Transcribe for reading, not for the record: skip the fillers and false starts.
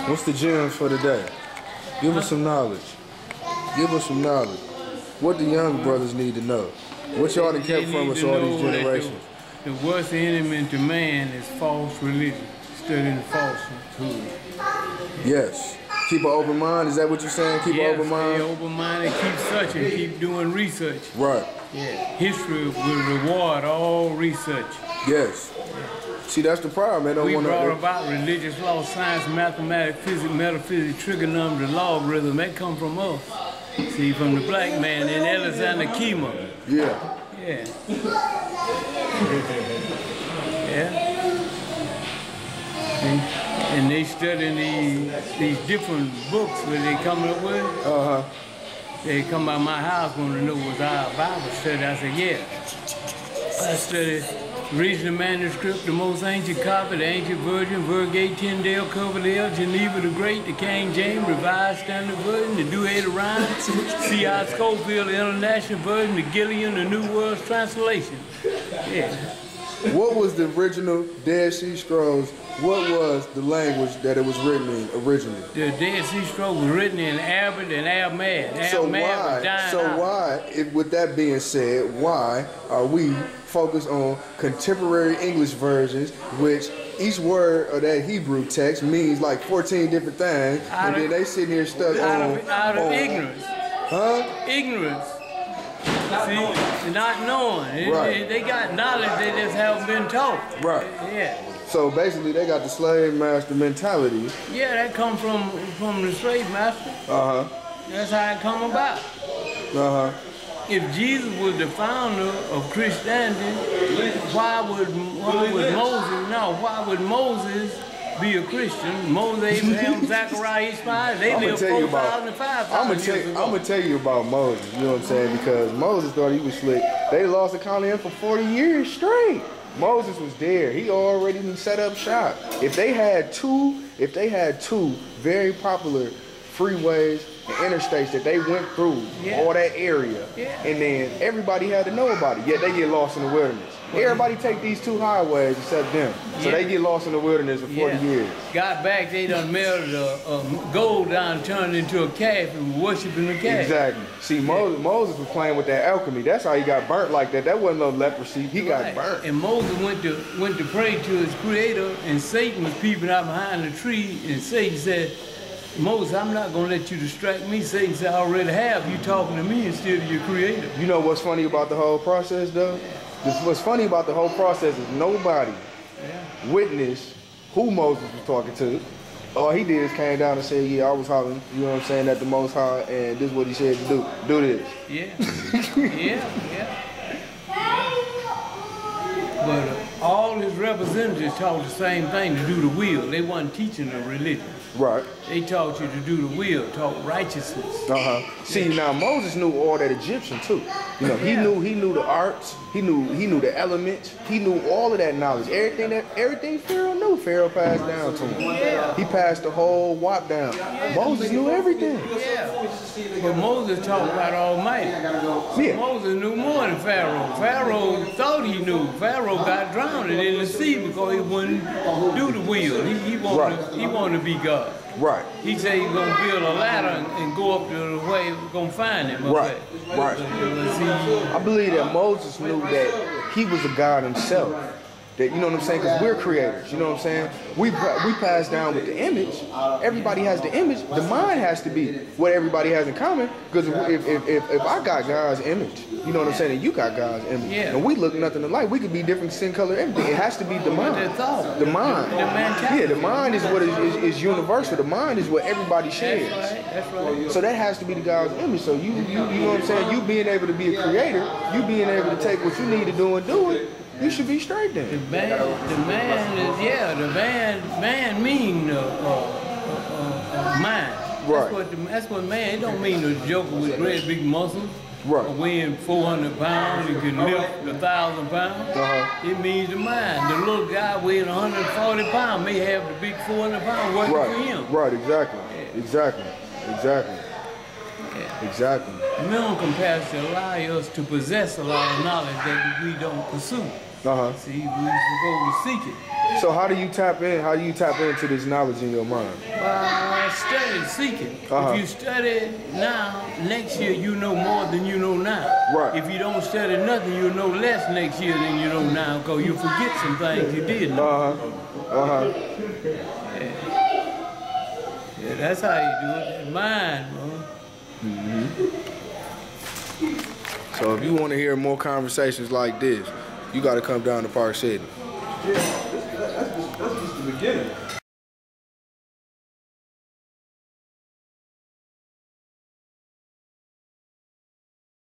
What's the gems for today? Give us some knowledge. Give us some knowledge. What the young brothers need to know. What y'all done kept from us all these generations. The worst enemy to man is false religion. Studying falsehood. Yes. Keep an open mind. Is that what you're saying? Keep an open mind? Stay open-minded. Keep searching. Keep doing research. Right. Yeah. History will reward all research. Yes. See, that's the problem. They don't we want to. brought about religious law, science, mathematics, physics, metaphysics, trigonometry, logarithm. That come from us. See, from the black man in Alexander Kema. Yeah. Yeah. Yeah. And they studying these different books where they coming up with. Uh-huh. They come by my house wanting to know was our Bible study. I said, yeah. I studied original manuscript, the most ancient copy, the ancient Virgin, Vulgate, Tyndale, Coverdale, Geneva the Great, the King James, Revised Standard Version, the Douay de Rhine, C.I. Schofield, the International Version, the Gillian, the New World's Translation. Yeah. What was the original Dead Sea Scrolls? What was the language that it was written in originally? The Dead Sea Scrolls was written in Arabic and Aramaic. So why, with that being said, why are we focused on contemporary English versions, which each word of that Hebrew text means like 14 different things, and then they sitting here stuck out of ignorance. Huh? Ignorance. See, not knowing. Right. They got knowledge, they just haven't been taught. Right. Yeah. So basically, they got the slave master mentality. Yeah, that come from the slave master. Uh-huh. That's how it come about. Uh-huh. If Jesus was the founder of Christianity, why would Moses? No, why would Moses be a Christian? Moses, Abraham, Zechariah, Ishmael, they lived 4,000 and 5,000 years ago. I'm gonna tell you about Moses. You know what I'm saying? Because Moses thought he was slick. They lost the colony for 40 years straight. Moses was there. He already set up shop. If they had two very popular freeways and interstates that they went through all that area, and then everybody had to know about it, yet they get lost in the wilderness. Everybody take these two highways except them. So they get lost in the wilderness for 40 years. Got back, they done melted a gold down, turned into a calf and were worshiping the calf. Exactly. See, Moses was playing with that alchemy. That's how he got burnt like that. That wasn't no leprosy. He got burnt. And Moses went to pray to his creator, and Satan was peeping out behind the tree, and Satan said, Moses, I'm not going to let you distract me. Satan said, I already have. You talking to me instead of your creator. You know what's funny about the whole process, though? What's funny about the whole process is nobody witnessed who Moses was talking to. All he did is came down and said, yeah, I was hollering, you know what I'm saying, at the Most High, and this is what he said to do. Do this. Yeah. But all his representatives taught the same thing, to do the will. They wasn't teaching the religion. Right. They taught you to do the will, taught righteousness. See, now Moses knew all that Egyptian too. You know, he knew the arts, he knew the elements, he knew all of that knowledge. Everything Pharaoh knew, Pharaoh passed down to him. Yeah. He passed the whole wop down. Moses knew everything. Yeah. But Moses talked about Almighty. Moses knew more than Pharaoh. Pharaoh thought he knew. Pharaoh got drowned in the sea because he wouldn't do the will. He wanted to be God. Right. He said he's going to build a ladder and go up to the way we're going to find him. Right. I believe that Moses knew that he was a God himself. That, you know what I'm saying? Because we're creators, you know what I'm saying? We pass down with the image. Everybody has the image. The mind has to be what everybody has in common. Because if I got God's image, you know what I'm saying, and you got God's image, and we look nothing alike, we could be different skin color, everything. It has to be the mind. The mind. mentality. Yeah, the mind is what is universal. The mind is what everybody shares. That's right. So that has to be the God's image. So you know what I'm saying? You being able to be a creator, you being able to take what you need to do and do it, you should be straight then. The man mean mind. Right. That's what man, it don't mean the joker with great big muscles. Right. Weighing 400 pounds, you can lift 1,000 pounds. It means the mind. The little guy weighing 140 pounds may have the big 400 pounds working for him. Right, exactly. Exactly. Mental capacity allows us to possess a lot of knowledge that we don't pursue. See, we're supposed to seek it. So how do you tap in? How do you tap into this knowledge in your mind? Study, seeking. Uh-huh. If you study now, next year you know more than you know now. Right. If you don't study nothing, you'll know less next year than you know now, because you forget some things you did know. Yeah, that's how you do it. It's mine, man. So if you want to hear more conversations like this, you got to come down to Park City. Yeah, that's just the beginning.